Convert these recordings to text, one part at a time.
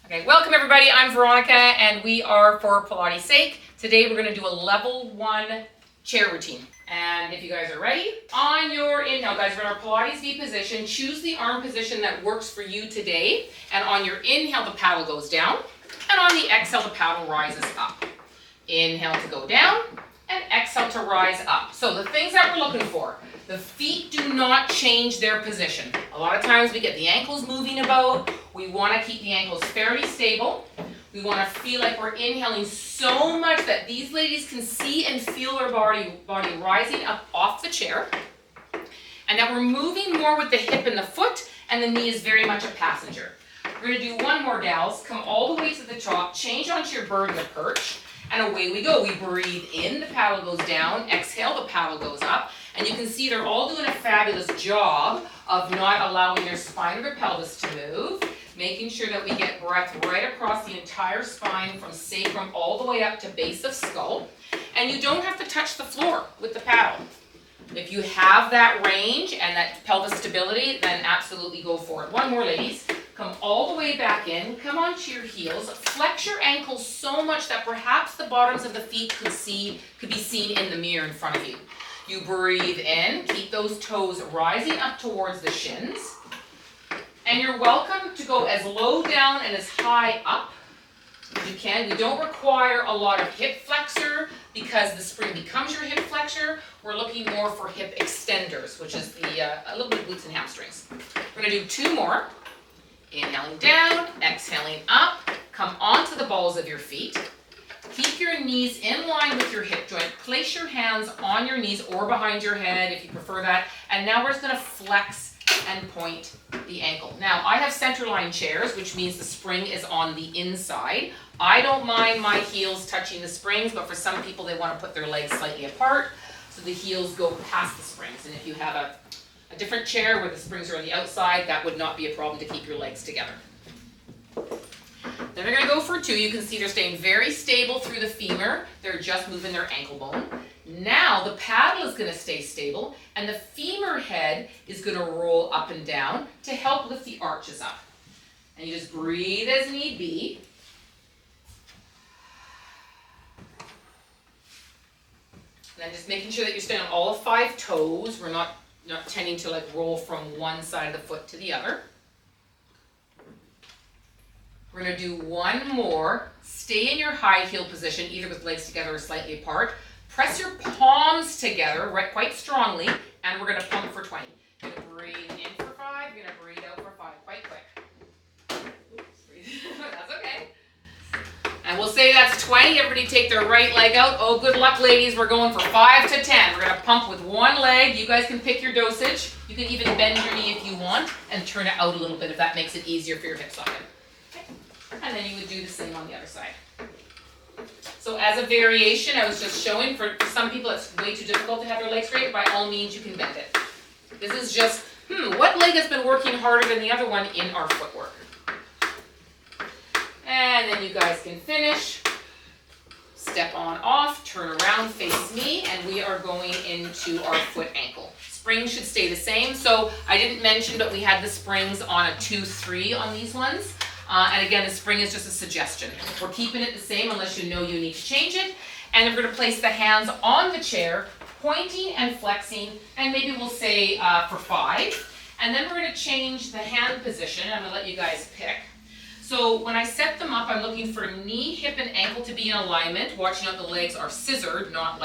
Okay, welcome everybody. I'm Veronica and we are For Pilates Sake. Today we're going to do a level 1 chair routine. And if you guys are ready, on your inhale, guys, we're in our Pilates V position. Choose the arm position that works for you today. And on your inhale, the paddle goes down. And on the exhale, the paddle rises up. Inhale to go down and exhale to rise up. So the things that we're looking for. The feet do not change their position. A lot of times we get the ankles moving about. We want to keep the ankles fairly stable. We want to feel like we're inhaling so much that these ladies can see and feel their body rising up off the chair. And that we're moving more with the hip and the foot, and the knee is very much a passenger. We're going to do one more, gals. Come all the way to the top, change onto your bird and the perch, and away we go. We breathe in, the paddle goes down. Exhale, the paddle goes up. And you can see they're all doing a fabulous job of not allowing their spine or their pelvis to move, making sure that we get breath right across the entire spine from sacrum all the way up to base of skull. And you don't have to touch the floor with the paddle. If you have that range and that pelvis stability, then absolutely go for it. One more, ladies. Come all the way back in, come onto your heels, flex your ankles so much that perhaps the bottoms of the feet could be seen in the mirror in front of you. You breathe in, keep those toes rising up towards the shins. And you're welcome to go as low down and as high up as you can. We don't require a lot of hip flexor because the spring becomes your hip flexor. We're looking more for hip extenders, which is a little bit of glutes and hamstrings. We're going to do 2 more. Inhaling down, exhaling up. Come onto the balls of your feet. Keep your knees in line with your hip joint. Place your hands on your knees or behind your head if you prefer that. And now we're just going to flex and point the ankle. Now, I have centerline chairs, which means the spring is on the inside. I don't mind my heels touching the springs, but for some people, they want to put their legs slightly apart, so the heels go past the springs. And if you have a different chair where the springs are on the outside, that would not be a problem to keep your legs together. Then they're going to go for 2. You can see they're staying very stable through the femur. They're just moving their ankle bone. Now the paddle is going to stay stable, and the femur head is going to roll up and down to help lift the arches up. And you just breathe as need be. And then just making sure that you're staying on all 5 toes. We're not tending to roll from one side of the foot to the other. We're going to do 1 more. Stay in your high heel position, either with legs together or slightly apart. Press your palms together quite strongly, and we're going to pump for 20. You're going to breathe in for 5, you're going to breathe out for 5, quite quick. Oops, that's okay. And we'll say that's 20. Everybody take their right leg out. Oh, good luck, ladies. We're going for 5 to 10. We're going to pump with 1 leg. You guys can pick your dosage. You can even bend your knee if you want and turn it out a little bit if that makes it easier for your hip socket. And then you would do the same on the other side. So as a variation, I was just showing, for some people it's way too difficult to have their legs straight. By all means, you can bend it. This is just, what leg has been working harder than the other one in our footwork? And then you guys can finish. Step on off, turn around, face me, and we are going into our foot ankle. Springs should stay the same. So I didn't mention, but we had the springs on a 2-3 on these ones. And again, the spring is just a suggestion. We're keeping it the same unless you know you need to change it. And we're going to place the hands on the chair, pointing and flexing, and maybe we'll say for 5. And then we're going to change the hand position. I'm going to let you guys pick. So when I set them up, I'm looking for knee, hip, and ankle to be in alignment, watching out the legs are scissored, not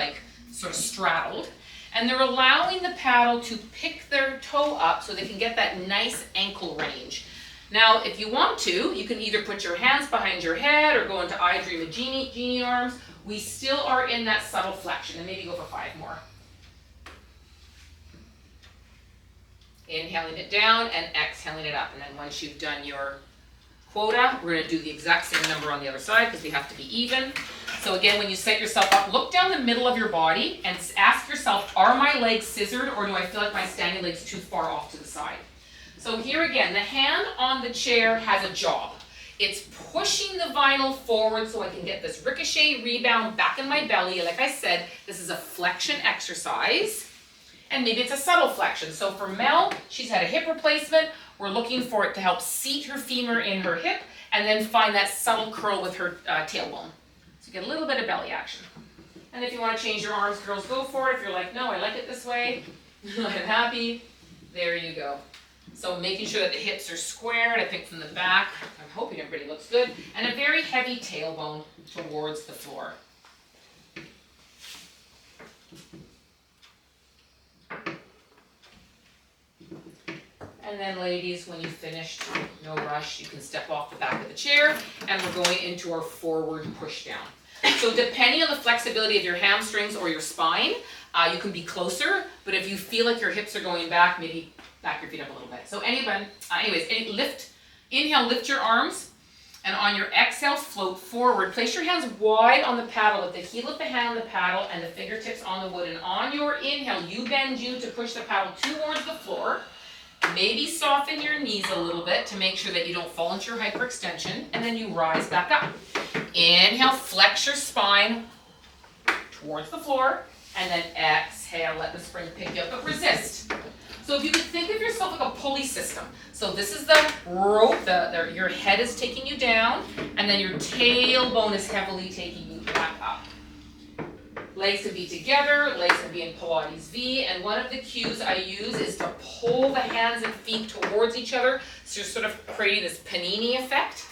sort of straddled. And they're allowing the paddle to pick their toe up so they can get that nice ankle range. Now, if you want to, you can either put your hands behind your head or go into I Dream of Genie arms. We still are in that subtle flexion, and maybe go for 5 more. Inhaling it down and exhaling it up. And then once you've done your quota, we're going to do the exact same number on the other side because we have to be even. So again, when you set yourself up, look down the middle of your body and ask yourself, are my legs scissored or do I feel like my standing leg's too far off to the side? So here again, the hand on the chair has a job. It's pushing the vinyl forward so I can get this ricochet rebound back in my belly. Like I said, this is a flexion exercise. And maybe it's a subtle flexion. So for Mel, she's had a hip replacement. We're looking for it to help seat her femur in her hip and then find that subtle curl with her tailbone. So you get a little bit of belly action. And if you want to change your arms, girls, go for it. If you're like, no, I like it this way, I'm happy, there you go. So making sure that the hips are squared, I think from the back, I'm hoping everybody looks good, and a very heavy tailbone towards the floor. And then ladies, when you've finished, no rush, you can step off the back of the chair, and we're going into our forward push down. So depending on the flexibility of your hamstrings or your spine, you can be closer, but if you feel like your hips are going back, maybe back your feet up a little bit. So inhale, lift your arms, and on your exhale, float forward. Place your hands wide on the paddle with the heel of the hand on the paddle and the fingertips on the wood. And on your inhale, you bend to push the paddle towards the floor. Maybe soften your knees a little bit to make sure that you don't fall into your hyperextension, and then you rise back up. Inhale, flex your spine towards the floor, and then exhale, let the spring pick you up, but resist. So if you could think of yourself like a pulley system. So this is the rope, your head is taking you down, and then your tailbone is heavily taking you back up. Legs can be together, legs can be in Pilates V, and one of the cues I use is to pull the hands and feet towards each other, so you're sort of creating this panini effect,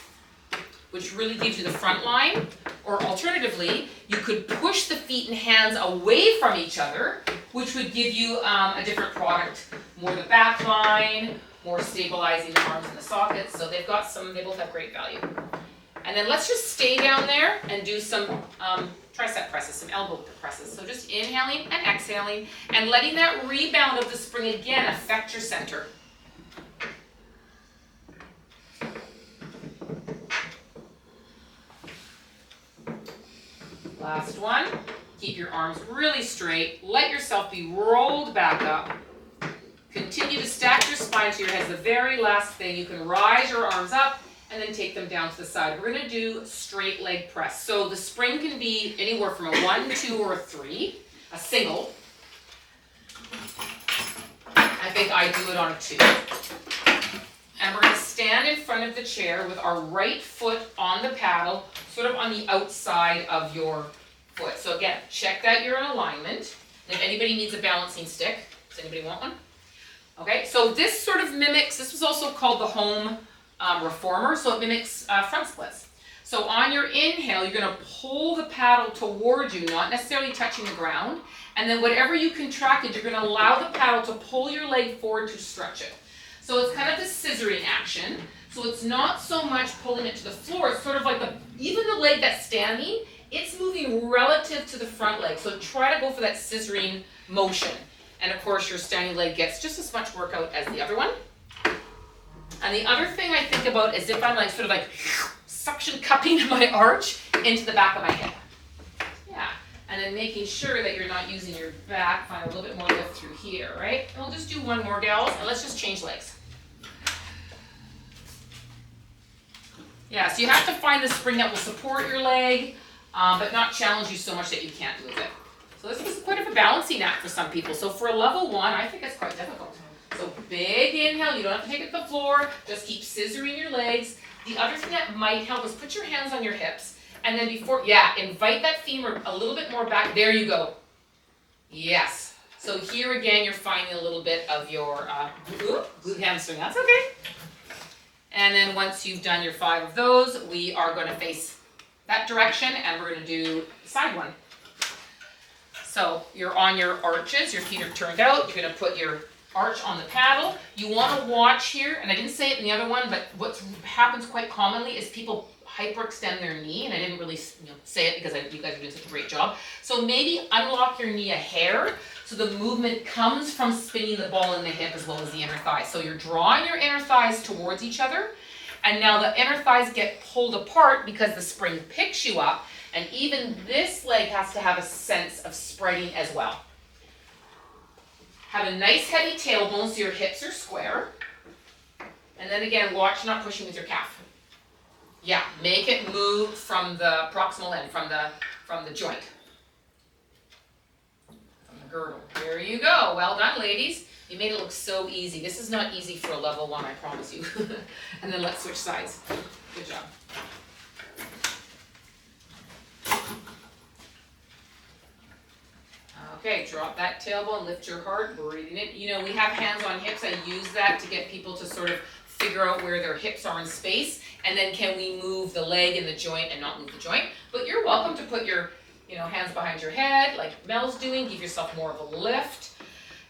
which really gives you the front line. Or alternatively, you could push the feet and hands away from each other, which would give you a different product, more the back line, more stabilizing the arms in the sockets. So they both have great value. And then let's just stay down there and do some tricep presses, some elbow presses. So just inhaling and exhaling and letting that rebound of the spring again affect your center. Last one. Keep your arms really straight. Let yourself be rolled back up. Continue to stack your spine to your head. The very last thing, you can rise your arms up and then take them down to the side. We're going to do straight leg press. So the spring can be anywhere from a 1, 2, or a 3, a single. I think I do it on a 2. And we're going to stand in front of the chair with our right foot on the paddle, sort of on the outside of your foot. So again, check that you're in alignment. And if anybody needs a balancing stick, does anybody want one? Okay, so this sort of mimics, this was also called the home reformer, so it mimics front splits. So on your inhale, you're going to pull the paddle towards you, not necessarily touching the ground, and then whatever you contracted, you're going to allow the paddle to pull your leg forward to stretch it. So it's kind of the scissoring action. So it's not so much pulling it to the floor, it's sort of like even the leg that's standing, it's moving relative to the front leg. So try to go for that scissoring motion. And of course, your standing leg gets just as much workout as the other one. And the other thing I think about is if I'm sort of suction cupping my arch into the back of my hip. Yeah. And then making sure that you're not using your back, find a little bit more lift through here, right? And we'll just do one more, gals, and let's just change legs. Yeah, so you have to find the spring that will support your leg, but not challenge you so much that you can't move it. So this is quite of a balancing act for some people. So for a level 1, I think it's quite difficult. So big inhale, you don't have to take it to the floor, just keep scissoring your legs. The other thing that might help is put your hands on your hips, and then invite that femur a little bit more back. There you go. Yes. So here again, you're finding a little bit of your glute hamstring. That's okay. And then once you've done your 5 of those, we are going to face that direction, and we're going to do the side one. So you're on your arches, your feet are turned out, you're going to put your arch on the paddle. You want to watch here, and I didn't say it in the other one, but what happens quite commonly is people hyperextend their knee, and I didn't really say it because you guys are doing such a great job. So maybe unlock your knee a hair so the movement comes from spinning the ball in the hip as well as the inner thigh. So you're drawing your inner thighs towards each other, and now the inner thighs get pulled apart because the spring picks you up, and even this leg has to have a sense of spreading as well. Have a nice heavy tailbone so your hips are square. And then again, watch not pushing with your calf. Yeah, make it move from the proximal end, from the joint. From the girdle. There you go. Well done, ladies. You made it look so easy. This is not easy for a level 1, I promise you. And then let's switch sides. Good job. drop that tailbone, lift your heart, breathing it. You know, we have hands on hips. I use that to get people to sort of figure out where their hips are in space, and then can we move the leg in the joint and not move the joint. But you're welcome to put your, you know, hands behind your head like Mel's doing, give yourself more of a lift.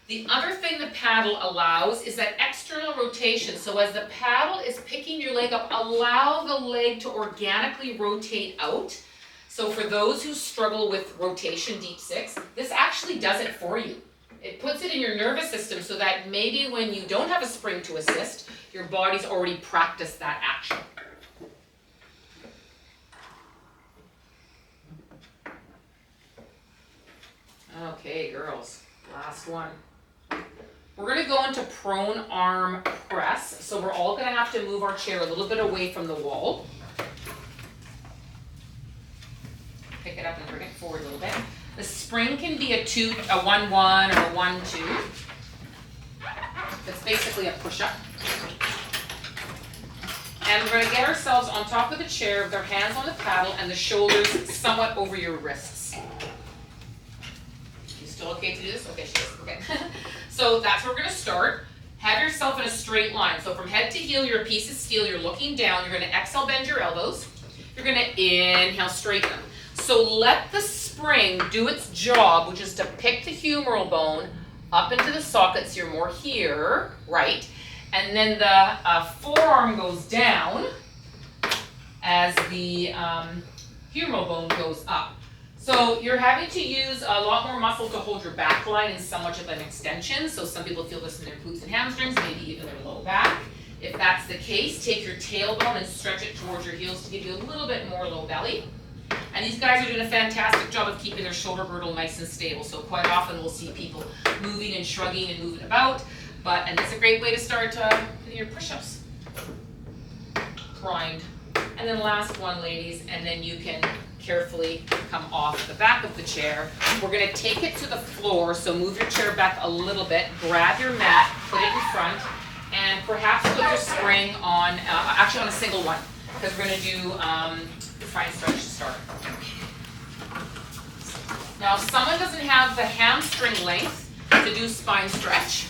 The other thing the paddle allows is that external rotation. So as the paddle is picking your leg up, allow the leg to organically rotate out. So for those who struggle with rotation, deep six, this actually does it for you. It puts it in your nervous system so that maybe when you don't have a spring to assist, your body's already practiced that action. Okay, girls, last one. We're going to go into prone arm press. So we're all going to have to move our chair a little bit away from the wall. Pick it up and bring it forward a little bit. The spring can be a 1-1 or a 1-2. It's basically a push-up. And we're going to get ourselves on top of the chair with our hands on the paddle and the shoulders somewhat over your wrists. You still okay to do this? Okay, she is. Okay. So that's where we're going to start. Have yourself in a straight line. So from head to heel, you're a piece of steel. You're looking down. You're going to exhale, bend your elbows. You're going to inhale, straighten them. So let the spring do its job, which is to pick the humeral bone up into the socket, so you're more here, right? And then the forearm goes down as the humeral bone goes up. So you're having to use a lot more muscle to hold your back line in so much of an extension. So some people feel this in their glutes and hamstrings, maybe even their low back. If that's the case, take your tailbone and stretch it towards your heels to give you a little bit more low belly. And these guys are doing a fantastic job of keeping their shoulder girdle nice and stable. So quite often we'll see people moving and shrugging and moving about. And it's a great way to start your push-ups. Primed. And then last one, ladies, and then you can carefully come off the back of the chair. We're going to take it to the floor, so move your chair back a little bit, grab your mat, put it in front, and perhaps put your spring on, actually on a single one, because we're going to do the spine stretch to start. Now, if someone doesn't have the hamstring length to do spine stretch,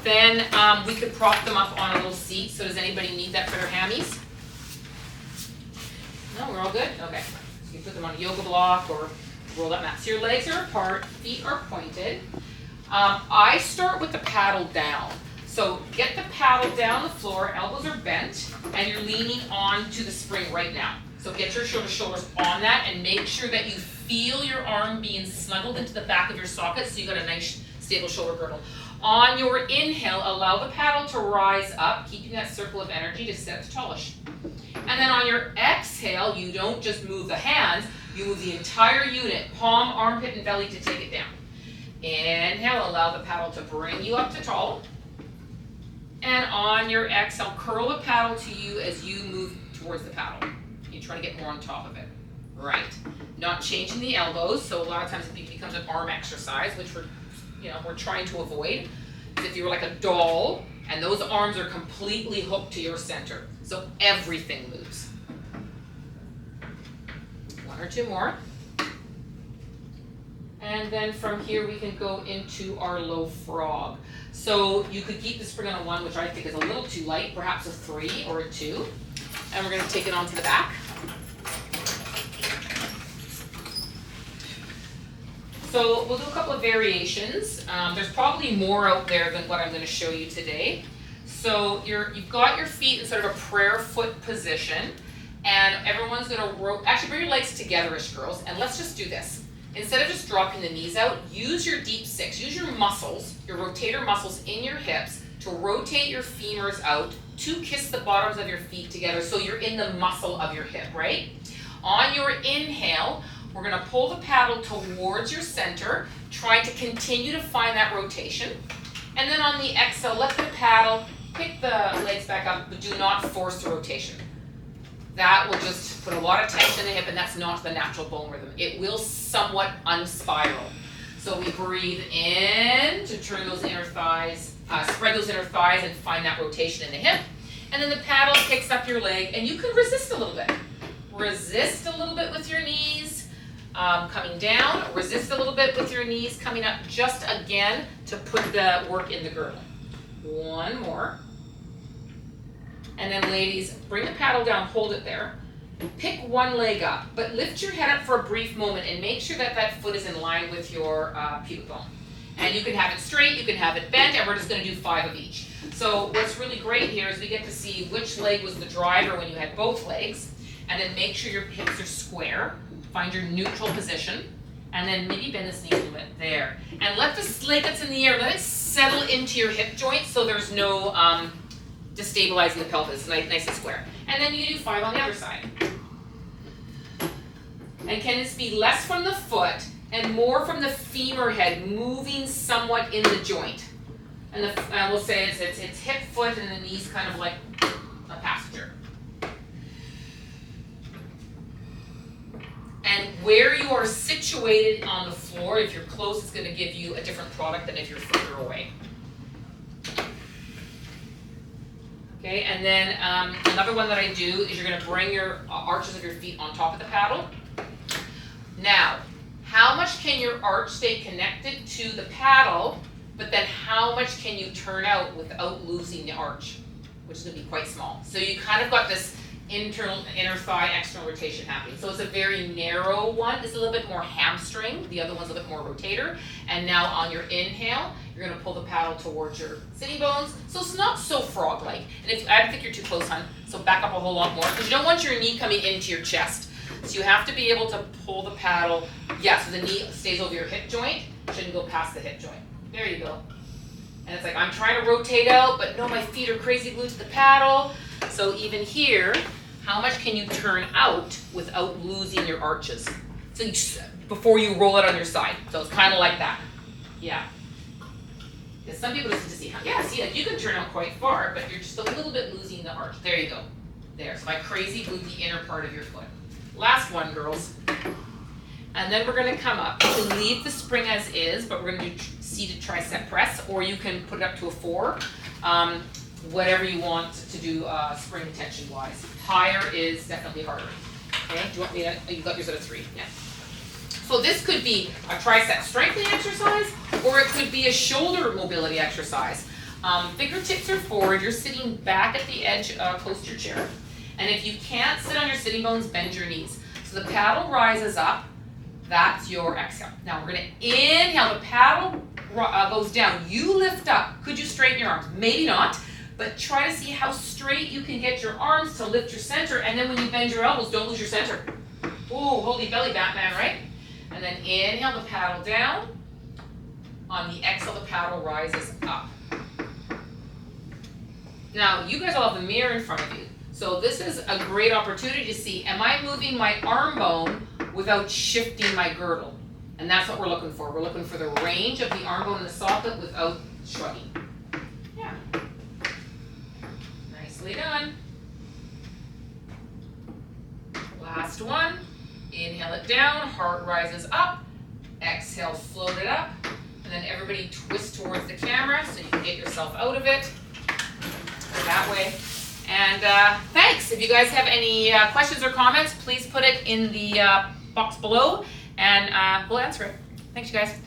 then we could prop them up on a little seat. So does anybody need that for their hammies? No, we're all good? Okay. So you put them on a yoga block or roll up mat. So your legs are apart, feet are pointed. I start with the paddle down. So get the paddle down the floor, elbows are bent, and you're leaning onto the spring right now. So get your shoulders on that and make sure that you feel your arm being snuggled into the back of your socket so you got a nice stable shoulder girdle. On your inhale, allow the paddle to rise up, keeping that circle of energy to sit tallish. And then on your exhale, you don't just move the hands, you move the entire unit, palm, armpit, and belly to take it down. Inhale, allow the paddle to bring you up to tall. And on your exhale, curl the paddle to you as you move towards the paddle. You try to get more on top of it. Right. Not changing the elbows, so a lot of times it becomes an arm exercise, which we're trying to avoid. If you were like a doll, and those arms are completely hooked to your center. So everything moves. One or two more. And then from here we can go into our low frog. So you could keep the spring on a 1, which I think is a little too light, perhaps a 3 or a 2. And we're going to take it onto the back. So we'll do a couple of variations. There's probably more out there than what I'm going to show you today. So you've got your feet in sort of a prayer foot position, and everyone's going to actually bring your legs together-ish, girls, and let's just do this. Instead of just dropping the knees out, use your deep six. Use your muscles, your rotator muscles in your hips to rotate your femurs out to kiss the bottoms of your feet together so you're in the muscle of your hip, right? On your inhale, we're going to pull the paddle towards your center, trying to continue to find that rotation. And then on the exhale, let the paddle pick the legs back up, but do not force the rotation. That will just put a lot of tension in the hip, and that's not the natural bone rhythm. It will somewhat unspiral. So we breathe in to turn those inner thighs, spread those inner thighs and find that rotation in the hip. And then the paddle picks up your leg, and you can resist a little bit. Resist a little bit with your knees. coming down. Resist a little bit with your knees coming up just again to put the work in the girdle. One more. And then ladies, bring the paddle down, hold it there. Pick one leg up, but lift your head up for a brief moment and make sure that that foot is in line with your pubic bone. And you can have it straight, you can have it bent, and we're just going to do 5 of each. So what's really great here is we get to see which leg was the driver when you had both legs, and then make sure your hips are square. Find your neutral position, and then maybe bend this knee a little bit there. And let this leg that's in the air, let it settle into your hip joint so there's no destabilizing the pelvis, nice and square. And then you do 5 on the other side. And can this be less from the foot and more from the femur head, moving somewhat in the joint? And we'll say it's hip, foot, and the knees kind of like a passenger. And where you are situated on the floor, if you're close, it's going to give you a different product than if you're further away. Okay, and then another one that I do is you're going to bring your arches of your feet on top of the paddle. Now, how much can your arch stay connected to the paddle, but then how much can you turn out without losing the arch, which is going to be quite small. So you kind of got this inner thigh, external rotation happening. So it's a very narrow one. It's a little bit more hamstring. The other one's a bit more rotator. And now on your inhale, you're going to pull the paddle towards your sitting bones. So it's not so frog-like. And if I don't think you're too close, hon, so back up a whole lot more, because you don't want your knee coming into your chest. So you have to be able to pull the paddle, so the knee stays over your hip joint, shouldn't go past the hip joint. There you go. And it's like, I'm trying to rotate out, but no, my feet are crazy glued to the paddle. So even here, how much can you turn out without losing your arches? So before you roll it on your side. So it's kind of like that. Yeah. Because some people just need to see like you can turn out quite far, but you're just a little bit losing the arch. There you go. There. So I crazy glued the inner part of your foot. Last one, girls. And then we're going to come up. You can leave the spring as is, but we're going to do seated tricep press, or you can put it up to a 4. Whatever you want to do spring tension wise. Higher is definitely harder. Okay, do you want me to, you got yours at a 3, yeah. So this could be a tricep strengthening exercise, or it could be a shoulder mobility exercise. Fingertips are forward, you're sitting back at the edge close to your chair. And if you can't sit on your sitting bones, bend your knees. So the paddle rises up, that's your exhale. Now we're gonna inhale, the paddle goes down, you lift up. Could you straighten your arms? Maybe not. But try to see how straight you can get your arms to lift your center, and then when you bend your elbows, don't lose your center. Ooh, holy belly, Batman, right? And then inhale, the paddle down. On the exhale, the paddle rises up. Now, you guys all have the mirror in front of you. So this is a great opportunity to see, am I moving my arm bone without shifting my girdle? And that's what we're looking for. We're looking for the range of the arm bone in the socket without shrugging. Yeah. Nicely done. Last one. Inhale it down, heart rises up. Exhale, float it up. And then everybody twist towards the camera so you can get yourself out of it. That way. And thanks. If you guys have any questions or comments, please put it in the box below and we'll answer it. Thanks, you guys.